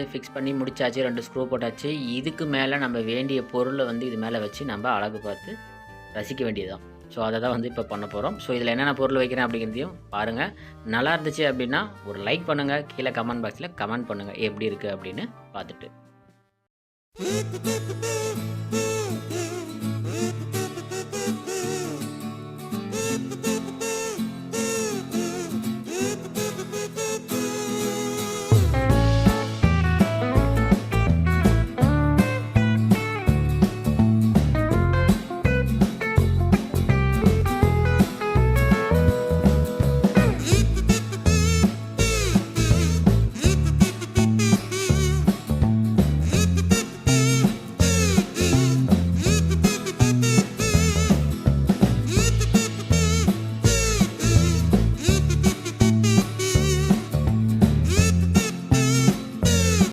Fix பண்ணி முடிச்சாச்சு. 2 screw போட்டாச்சு. இதுக்கு மேல நம்ம வேண்டிய பொருள வந்து இது மேல வச்சு நம்ம அழகு பார்த்து ரசிக்க வேண்டியது தான். ஸோ அத தான் வந்து இப்ப பண்ண போறோம். ஸோ இதில என்னென்ன பொருள் வைக்கிறேன் அப்படிங்கிறதையும் பாருங்க. நல்லா இருந்துச்சு அப்படின்னா ஒரு லைக் பண்ணுங்க. கீழ கமெண்ட் பாக்ஸ்ல கமெண்ட் பண்ணுங்க. எப்படி இருக்கு அப்படின்னு பார்த்துட்டு.